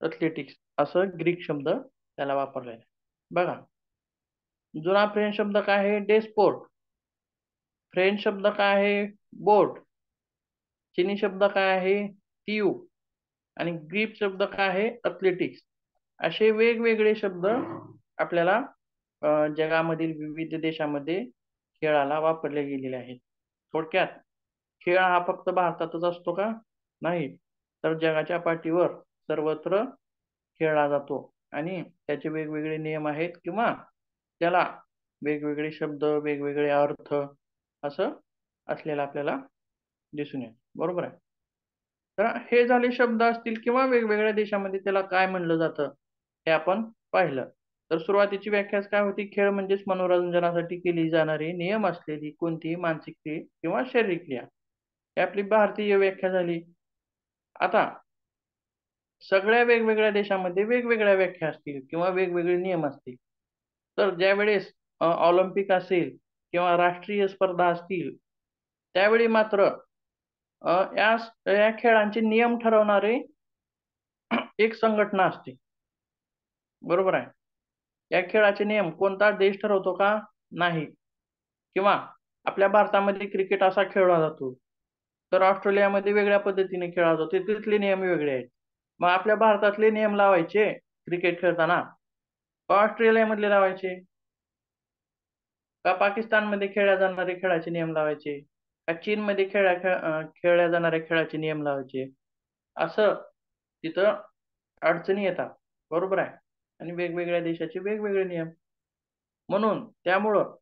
अथलेटिक्स असं ग्रीक शब्द त्याला वापरलेला आहे. बघा, जुना फ्रेंच शब्द काय आहे, डेस्पोर्ट. फ्रेंच शब्द काय आहे, बोट. चिनी शब्द काय आहे, तियू. आणि ग्रीक शब्द काय आहे, अथलेटिक्स. असे वेगवेगळे शब्द आपल्याला जगामधील विविध देशामध्ये खेळाला वापरले गेलेले आहेत. थोडक्यात खेळ हा फक्त भारतातच असतो का, नाही, तर जगाच्या पाठीवर सर्वत्र खेळला जातो आणि त्याचे वेगवेगळे नियम आहेत किंवा त्याला वेगवेगळे शब्द, वेगवेगळे अर्थ असं असलेलं आपल्याला दिसून येईल, बरोबर आहे. तर हे झाले शब्द असतील किंवा वेगवेगळ्या देशामध्ये त्याला काय म्हणलं जातं हे आपण पाहिलं. तर सुरुवातीची व्याख्याच काय होती, खेळ म्हणजेच मनोरंजनासाठी केली जाणारी नियम असलेली कोणतीही मानसिक क्रिया किंवा शारीरिक क्रिया, ही आपली भारतीय व्याख्या झाली. आता सगळ्या वेगवेगळ्या देशामध्ये वेगवेगळ्या व्याख्या असतील किंवा वेगवेगळे नियम असतील. तर ज्या वेळेस ऑलिम्पिक असेल किंवा राष्ट्रीय स्पर्धा असतील त्यावेळी मात्र या खेळांचे नियम ठरवणारे एक संघटना असते. बरोबर आहे. या खेळाचे नियम कोणता देश ठरवतो का? नाही. किंवा आपल्या भारतामध्ये क्रिकेट असा खेळला जातो, तर ऑस्ट्रेलियामध्ये वेगळ्या पद्धतीने खेळला जातो, तिथले नियम वेगळे आहेत. मग आपल्या भारतातले नियम लावायचे क्रिकेट खेळताना का ऑस्ट्रेलियामधले लावायचे? का पाकिस्तानमध्ये खेळल्या जाणारे खेळाचे नियम लावायचे? का चीनमध्ये खेळल्या जाणाऱ्या खेळाचे नियम लावायचे? असं तिथं अडचणी येतात. बरोबर आहे. आणि वेगवेगळ्या देशाचे वेगवेगळे नियम. म्हणून त्यामुळं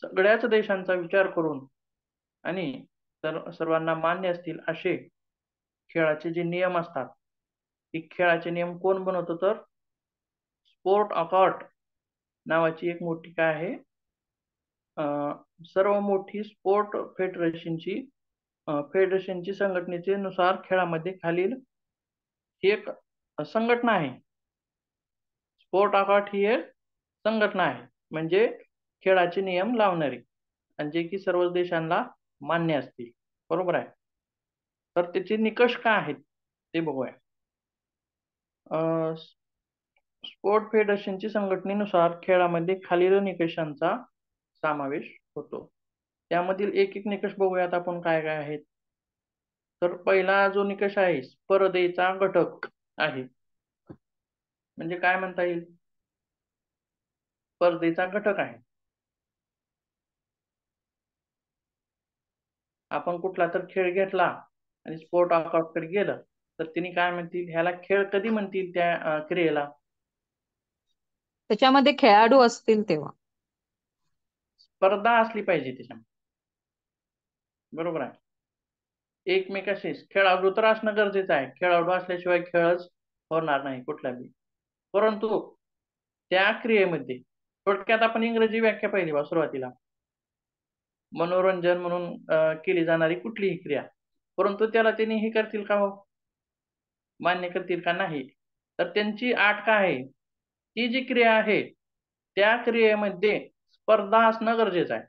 सगळ्याच देशांचा विचार करून आणि सर्वांना मान्य असतील असे खेळाचे जे नियम असतात, ते खेळाचे नियम कोण बनवतो? तर स्पोर्ट अकॉर्ड नावाची एक मोठी काय आहे, सर्व मोठी स्पोर्ट फेडरेशनची संघटनेचे नुसार खेळामध्ये खालील ही एक संघटना आहे. स्पोर्ट अकॉर्ड ही एक संघटना आहे, म्हणजे खेळाचे नियम लावणारी, आणि जे की सर्व देशांना मान्य असतील. बरोबर आहे. तर त्याचे निकष काय आहेत ते बघूया. स्पोर्ट फेडरेशनची संघटनेनुसार खेळामध्ये खालील निकषांचा समावेश होतो. त्यामधील एक एक निकष बघूयात आपण काय काय आहेत. तर पहिला जो निकष आहे स्पर्धेचा घटक आहे. म्हणजे काय म्हणता येईल? स्पर्धेचा घटक आहे. आपण कुठला तर खेळ घेतला आणि स्पोर्ट अकॉर्डकडे गेलं तर तिने काय म्हणतील, ह्याला खेळ कधी म्हणतील त्या क्रियेला? त्याच्यामध्ये खेळाडू असतील तेव्हा. स्पर्धा असली पाहिजे त्याच्यामध्ये. बरोबर आहे. एकमेकाशी खेळाडू तर असणं गरजेचं आहे. खेळाडू असल्याशिवाय खेळच होणार नाही कुठला बी. परंतु त्या क्रियेमध्ये थोडक्यात आपण इंग्रजी व्याख्या पाहिली बा सुरुवातीला, मनोरंजन म्हणून केली जाणारी कुठलीही क्रिया. परंतु त्याला त्यांनी हे करतील का हो, मान्य करतील का? नाही. तर त्यांची अट काय आहे? ती जी क्रिया आहे त्या क्रियेमध्ये स्पर्धा असणं गरजेचं आहे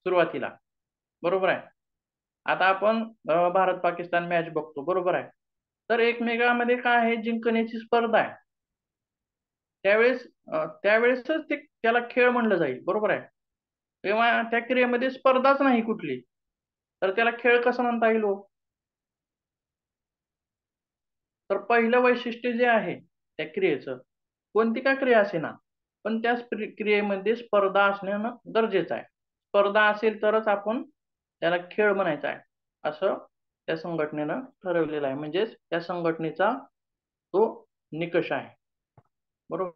सुरुवातीला. बरोबर आहे. आता आपण भारत पाकिस्तान मॅच बघतो. बरोबर आहे. तर एकमेकांमध्ये काय आहे, जिंकण्याची स्पर्धा आहे. त्यावेळेसच त्याला खेळ म्हणलं जाईल. बरोबर आहे. तेव्हा त्या क्रियेमध्ये स्पर्धाच नाही कुठली, तर त्याला खेळ कसं म्हणता येईल हो? तर पहिलं वैशिष्ट्य जे आहे त्या क्रियेचं, कोणती का क्रिया असे ना, पण त्या क्रियेमध्ये स्पर्धा असणं गरजेचं आहे. स्पर्धा असेल तरच आपण त्याला खेळ म्हणायचा आहे, असं त्या संघटनेनं ठरवलेलं आहे. म्हणजेच त्या संघटनेचा तो निकष आहे. बरोबर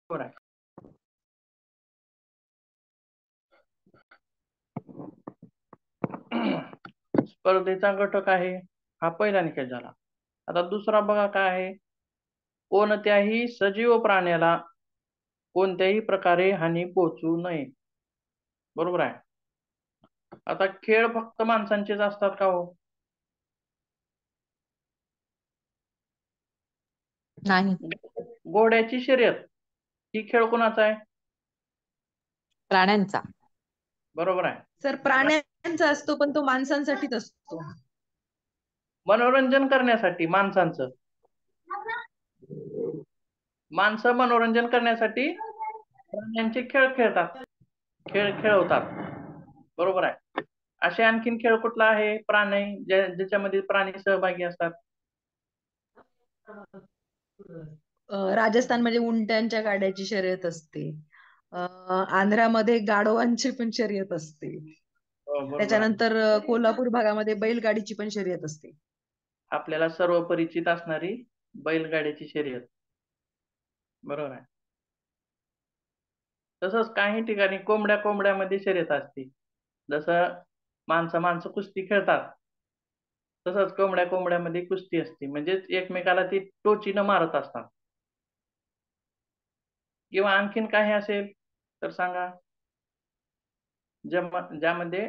आहे. स्पर्धेचा घटक आहे हा पहिला निकष झाला. आता दुसरा बघा काय आहे, कोणत्याही सजीव प्राण्याला कोणत्याही प्रकारे हानी पोहोचू नये. बरोबर आहे. आता खेळ फक्त माणसांचेच असतात का हो? नाही. घोड्याची शर्यत ही खेळ कोणाचा आहे? प्राण्यांचा. बरोबर आहे. सर प्राण्यांचा असतो पण तो माणसांसाठीच असतो. मनोरंजन करण्यासाठी माणसांचं, माणसं मनोरंजन करण्यासाठी प्राण्यांचे खेळ खेळवतात. बरोबर आहे. असे आणखीन खेळ कुठला आहे प्राणी ज्याच्यामध्ये प्राणी सहभागी असतात? राजस्थानमध्ये उंटांच्या गाड्याची शर्यत असते. आंध्रामध्ये गाढवांची पण शर्यत असते. बरोबर आहे. त्याच्यानंतर कोल्हापूर भागामध्ये बैलगाडीची पण शर्यत असते. आपल्याला सर्व परिचित असणारी बैलगाड्याची शर्यत. बरोबर आहे. तसंच काही ठिकाणी कोंबड्यामध्ये शर्यत असते. जसं माणसं कुस्ती खेळतात, तसंच कोंबड्यामध्ये कुस्ती असते. म्हणजेच एकमेकाला ती टोचीनं मारत असतात. किंवा आणखीन काही असेल तर सांगा, ज्यामध्ये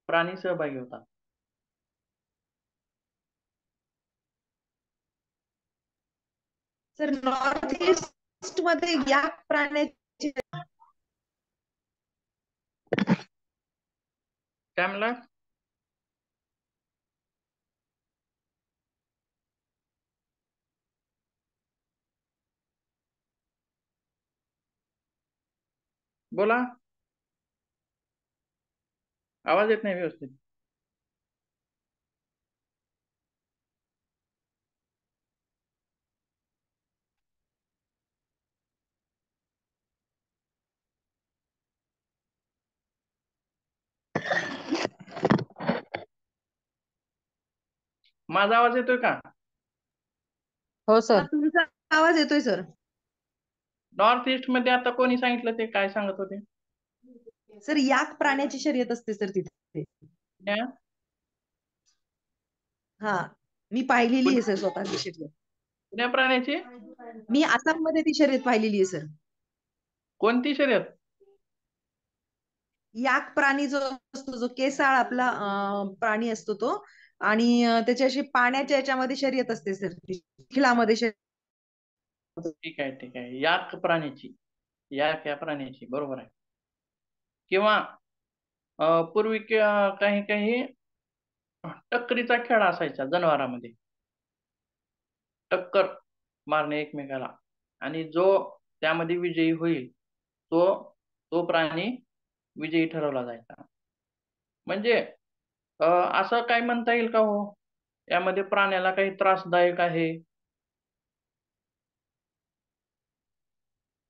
प्राणी सहभागी होतात. सर नॉर्थ ईस्ट मध्ये या प्राण्याची काय म्हणला? बोला, आवाज येत नाही व्यवस्थित. माझा आवाज येतोय का? हो सर. तुमचा आवाज येतोय सर. नॉर्थ ईस्ट मध्ये आता कोणी सांगितलं, ते काय सांगत होते? सर याक प्राण्याची शर्यत असते सर तिथे. या? हा, मी पाहिलेली आहे सर स्वतः ती शर्यत. कुण्या प्राण्याची? मी आसाम मध्ये ती शर्यत पाहिलेली आहे सर. कोणती शर्यत? याक प्राणी जो असतो, जो केसाळ आपला प्राणी असतो तो, आणि त्याच्याशी पाण्याच्या याच्यामध्ये शर्यत असते सर, खिळामध्ये शर्यत. ठीक आहे, ठीक आहे. याक प्राण्याची, याक या प्राण्याची, बरोबर आहे. किंवा पूर्वी काही काही टक्करीचा खेळ असायचा जनावरांमध्ये, टक्कर मारणे एकमेकाला, आणि जो त्यामध्ये विजयी होईल तो तो प्राणी विजयी ठरवला जायचा. म्हणजे असं काय म्हणता येईल का हो, यामध्ये प्राण्याला काही त्रासदायक आहे,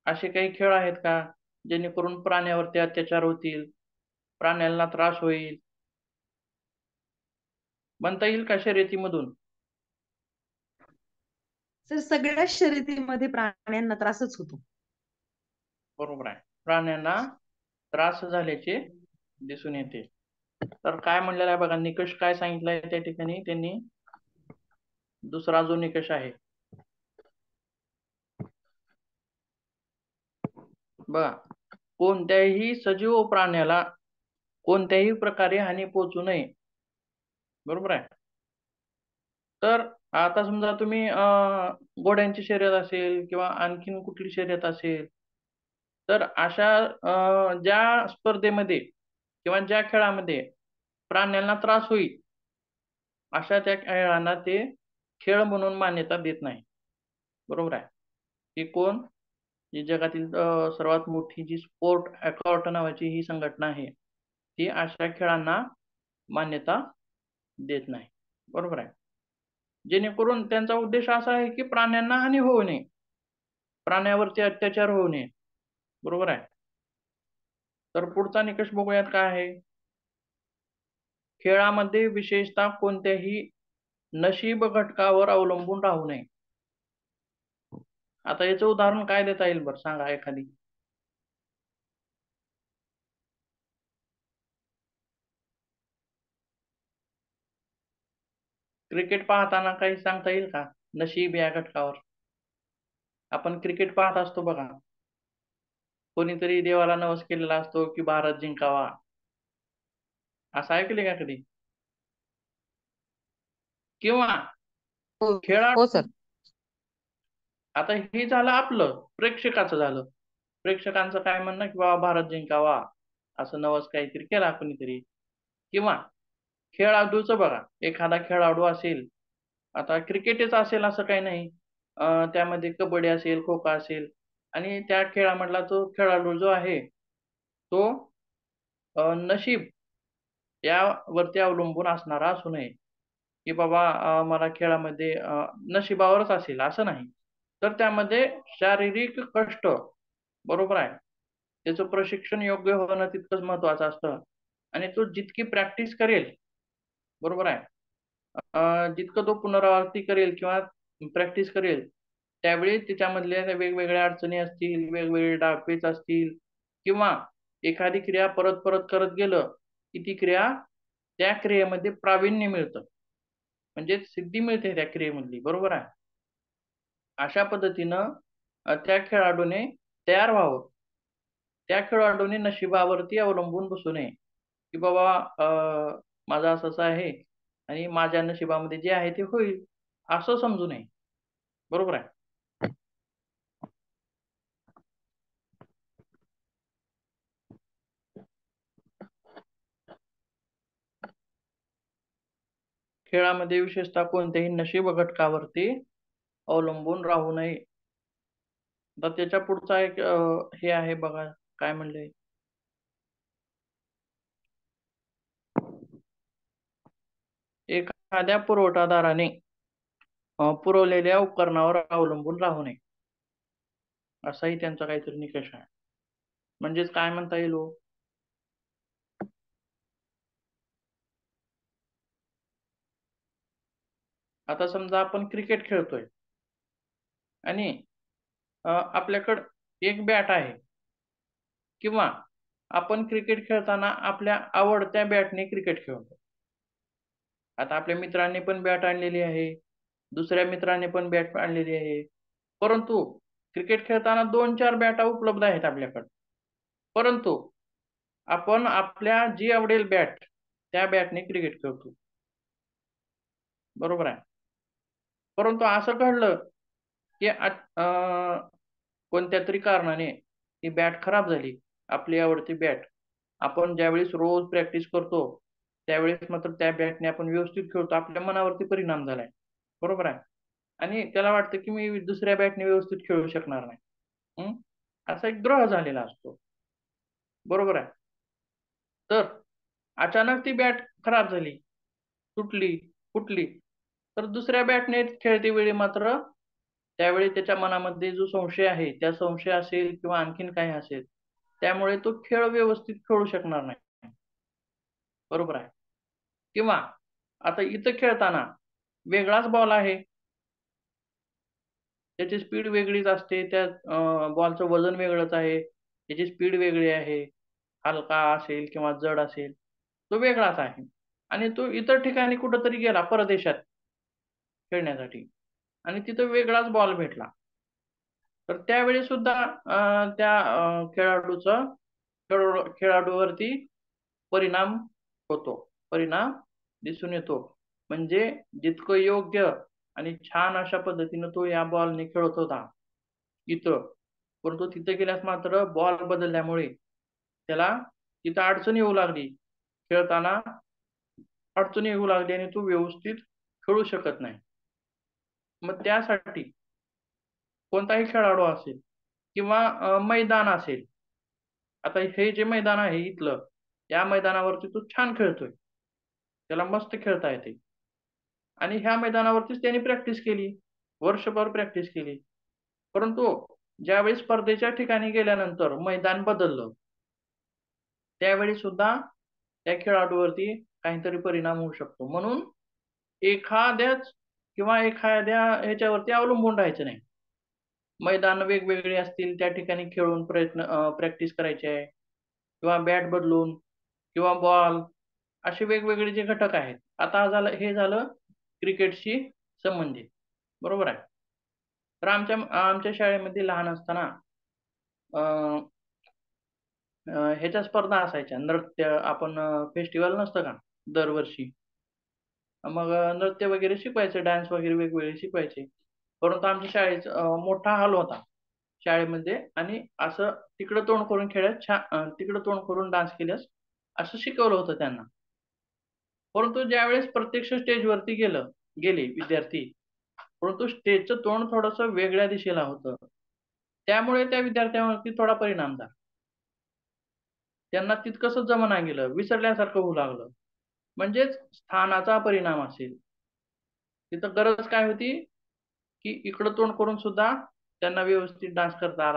असे काही खेळ आहेत का जेणेकरून प्राण्यावरती अत्याचार होतील, प्राण्याला त्रास होईल, म्हणता येईल का शर्यतीमधून? सर सगळ्याच शर्यतीमध्ये प्राण्यांना त्रासच होतो. बरोबर आहे, प्राण्यांना त्रास झाल्याचे दिसून येते. तर काय म्हणलेलं आहे बघा, निकष काय सांगितलाय त्या ठिकाणी त्यांनी, दुसरा जो निकष आहे बघा, कोणत्याही सजीव प्राण्याला कोणत्याही प्रकारे हानी पोहोचू नये. बरोबर आहे. तर आता समजा तुम्ही घोड्यांची शर्यत असेल किंवा आणखीन कुठली शर्यत असेल, तर अशा ज्या स्पर्धेमध्ये किंवा ज्या खेळामध्ये प्राण्यांना त्रास होईल, अशा त्या खेळांना ते खेळ म्हणून मान्यता देत नाही. बरोबर आहे. ही कोण, जी जगातील सर्वात मोठी जी स्पोर्ट अकॉर्ड नावाची ही संघटना आहे, ती अशा खेळांना मान्यता देत नाही. बरोबर आहे. जेणेकरून त्यांचा उद्देश असा आहे की प्राण्यांना हानी होऊ नये, प्राण्यावरती अत्याचार होऊ नये. बरोबर आहे. तर पुढचा निकष बघूयात काय आहे. खेळामध्ये विशेषतः कोणत्याही नशीब घटकावर अवलंबून राहू नये. आता याचं उदाहरण काय देता येईल बरं, सांगा एखादी. क्रिकेट पाहताना काही सांगता येईल का नशीब या घटकावर? आपण क्रिकेट पाहत असतो बघा, कोणीतरी देवाला नवस केलेला असतो की भारत जिंकावा, असं ऐकले का कधी? किंवा हो हो खेळाडू, सर. आता हे झालं आपलं प्रेक्षकाचं झालं, प्रेक्षकांचं काय म्हणणं की बाबा भारत जिंकावा, असं नवस काहीतरी केला कोणीतरी. किंवा खेळाडूचं बघा, एखादा खेळाडू असेल, आता क्रिकेटच असेल असं काही नाही, त्यामध्ये कबड्डी असेल, खो खो असेल, आणि त्या खेळामधला तो खेळाडू जो आहे तो नशीब यावरती अवलंबून असणारा असू नये, की बाबा मला खेळामध्ये नशिबावरच असेल असं नाही. तर त्यामध्ये शारीरिक कष्ट, बरोबर आहे, त्याचं प्रशिक्षण योग्य होणं तितकंच महत्वाचं असतं. आणि तो जितकी प्रॅक्टिस करेल, बरोबर आहे, जितकं तो पुनरावृत्ती करेल किंवा प्रॅक्टिस करेल, त्यावेळी त्याच्यामधल्या वेगवेगळ्या अडचणी असतील, वेगवेगळे डावपेच असतील, किंवा एखादी क्रिया परत परत करत गेलं की ती क्रिया, त्या क्रियेमध्ये प्रावीण्य मिळतं, म्हणजे सिद्धी मिळते त्या क्रियेमधली. बरोबर आहे. अशा पद्धतीनं त्या खेळाडूने तयार व्हावं. त्या खेळाडूने नशिबावरती अवलंबून बसू नये, की बाबा माझं असं आहे आणि माझ्या नशिबामध्ये जे आहे ते होईल, असं समजू नये. बरोबर आहे. खेळामध्ये विशेषतः कोणत्याही नशीब घटकावरती अवलंबून राहू नये. तर त्याच्या पुढचा एक हे आहे बघा, काय म्हणले, एखाद्या पुरवठादाराने पुरवलेल्या उपकरणावर अवलंबून राहू नये, असाही त्यांचा काहीतरी निकष आहे. म्हणजेच काय म्हणता येईल हो? आता समजा आपण क्रिकेट खेळतोय आणि आपल्याकडं एक बॅट आहे, किंवा आपण क्रिकेट खेळताना आपल्या आवडत्या बॅटने क्रिकेट खेळतो. आता आपल्या मित्रांनी पण बॅट आणलेली आहे, दुसऱ्या मित्राने पण बॅट आणलेली आहे, परंतु क्रिकेट खेळताना 2-4 बॅटा उपलब्ध आहेत आपल्याकडे. परंतु आपण आपल्या जी आवडेल बॅट त्या बॅटने क्रिकेट खेळतो, बरोबर आहे. परंतु असं घडलं की कोणत्या तरी कारणाने ती बॅट खराब झाली, आपली आवडती बॅट. आपण ज्यावेळेस रोज प्रॅक्टिस करतो त्यावेळेस मात्र त्या बॅटने आपण व्यवस्थित खेळतो, आपल्या मनावरती परिणाम झालाय, बरोबर आहे. आणि त्याला वाटतं की मी दुसऱ्या बॅटने व्यवस्थित खेळू शकणार नाही. असा एक ग्रह झालेला असतो, बरोबर आहे. तर अचानक ती बॅट खराब झाली, तुटली, फुटली, तर दुसऱ्या बॅटने खेळते वेळी मात्र त्यावेळी त्याच्या मनामध्ये जो संशय आहे, त्या संशय असेल किंवा आणखीन काही असेल, त्यामुळे तो खेळ व्यवस्थित खेळू शकणार नाही, बरोबर आहे. किंवा आता इथं खेळताना वेगळाच बॉल आहे, त्याची स्पीड वेगळीच असते, त्या बॉलचं वजन वेगळंच आहे, त्याची स्पीड वेगळी आहे, हलका असेल किंवा जड असेल, तो वेगळाच आहे. आणि तो इतर ठिकाणी कुठंतरी गेला परदेशात खेळण्यासाठी आणि तिथं वेगळाच बॉल भेटला, तर त्यावेळी सुद्धा त्या खेळाडूवरती परिणाम होतो, परिणाम दिसून येतो. म्हणजे जितकं योग्य आणि छान अशा पद्धतीनं तो या बॉलने खेळत होता इथं, परंतु तिथे गेल्यास मात्र बॉल बदलल्यामुळे त्याला तिथं अडचण येऊ लागली, खेळताना अडचण येऊ लागली आणि तो व्यवस्थित खेळू शकत नाही. मग त्यासाठी कोणताही खेळाडू असेल किंवा मैदान असेल, आता हे जे मैदान आहे इथलं, या मैदानावरती तो छान खेळतोय, त्याला मस्त खेळता येते आणि ह्या मैदानावरतीच त्यांनी प्रॅक्टिस केली, वर्षभर प्रॅक्टिस केली. परंतु ज्यावेळी स्पर्धेच्या ठिकाणी गेल्यानंतर मैदान बदललं, त्यावेळी सुद्धा त्या खेळाडूवरती काहीतरी परिणाम होऊ शकतो. म्हणून एखाद्याच किंवा एखाद्या ह्याच्यावरती अवलंबून राहायचं नाही. मैदान वेगवेगळे असतील, त्या ठिकाणी खेळून प्रॅक्टिस करायची आहे, किंवा बॅट बदलून किंवा बॉल, असे वेगवेगळे जे घटक आहेत. आता हे झालं क्रिकेटशी संबंधित, बरोबर आहे. तर आमच्या आमच्या शाळेमध्ये लहान असताना ह्याच्या स्पर्धा असायच्या, नृत्य, आपण फेस्टिवल नसतं का दरवर्षी, मग नृत्य वगैरे शिकवायचे, डान्स वगैरे वेगवेगळे शिकवायचे. परंतु आमच्या शाळेचा मोठा हॉल होता शाळेमध्ये, आणि असं तिकडं तोंड करून खेळत तिकडं तोंड करून डान्स केल्यास असं शिकवलं होतं त्यांना. परंतु ज्यावेळेस प्रत्यक्ष स्टेजवरती गेले विद्यार्थी, परंतु स्टेजचं तोंड थोडस वेगळ्या दिशेला होतं, त्यामुळे त्या विद्यार्थ्यांवरती थोडा परिणाम झाला. त्यांना तितकंसं जमना गेलं, विसरल्यासारखं होऊ लागलं. म्हणजेच स्थानाचा परिणाम असेल. तिथं गरज काय होती की इकडं तोंड करून सुद्धा त्यांना व्यवस्थित डान्स करता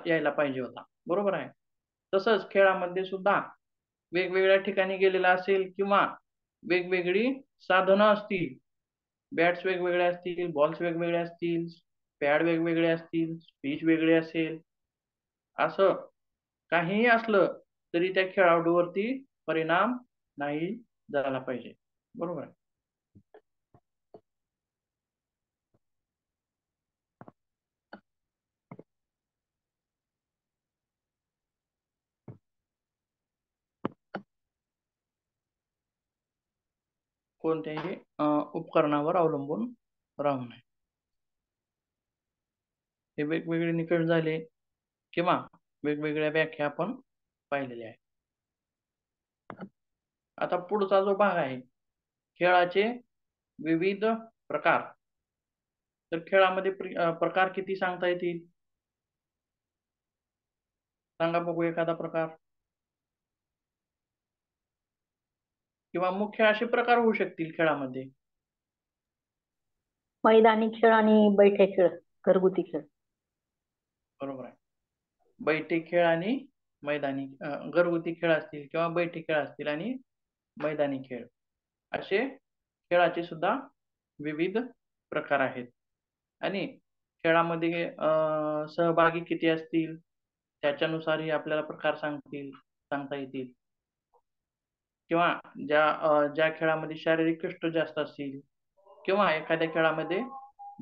यायला पाहिजे होता, बरोबर आहे. तसंच खेळामध्ये सुद्धा वेगवेगळ्या ठिकाणी गेलेला असेल किंवा वेगवेगळी साधनं असतील, बॅट्स वेगवेगळे असतील, बॉल्स वेगवेगळे असतील, पॅड वेगवेगळे असतील, स्पीच वेगळे असेल, असं काहीही असलं तरी त्या खेळाडूवरती परिणाम नाही झाला पाहिजे, बरोबर आहे. कोणत्याही उपकरणावर अवलंबून राहू नये. हे वेगवेगळे निकष झाले किंवा वेगवेगळ्या व्याख्या आपण पाहिलेल्या आहेत. आता पुढचा जो भाग आहे खेळाचे विविध प्रकार. तर खेळामध्ये प्रकार किती सांगता येतील? सांगा बघू एखादा प्रकार, किंवा मुख्य असे प्रकार होऊ शकतील खेळामध्ये. मैदानी खेळ आणि बैठे खेळ, घरगुती खेळ. बरोबर आहे. बैठे खेळ आणि मैदानी घरगुती खेळ असतील किंवा बैठे खेळ असतील आणि मैदानी खेळ, असे खेळाचे सुद्धा विविध प्रकार आहेत. आणि खेळामध्ये सहभागी किती असतील त्याच्यानुसारही आपल्याला प्रकार सांगता येतील. किंवा ज्या खेळामध्ये शारीरिक कष्ट जास्त असतील किंवा एखाद्या खेळामध्ये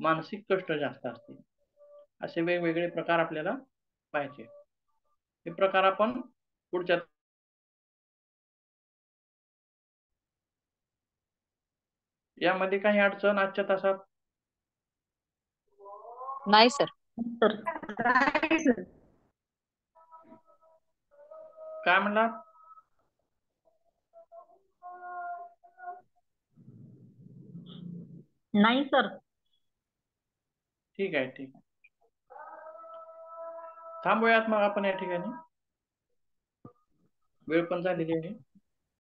मानसिक कष्ट जास्त असतील, असे वेगवेगळे प्रकार आपल्याला पाहिजे. हे प्रकार आपण पुढच्या यामध्ये काही अडचण आजच्या तासात? नाही सर. तर काय म्हणला? नाही सर. ठीक आहे. थांबूयात मग आपण या ठिकाणी, वेळ पण झालेली आहे.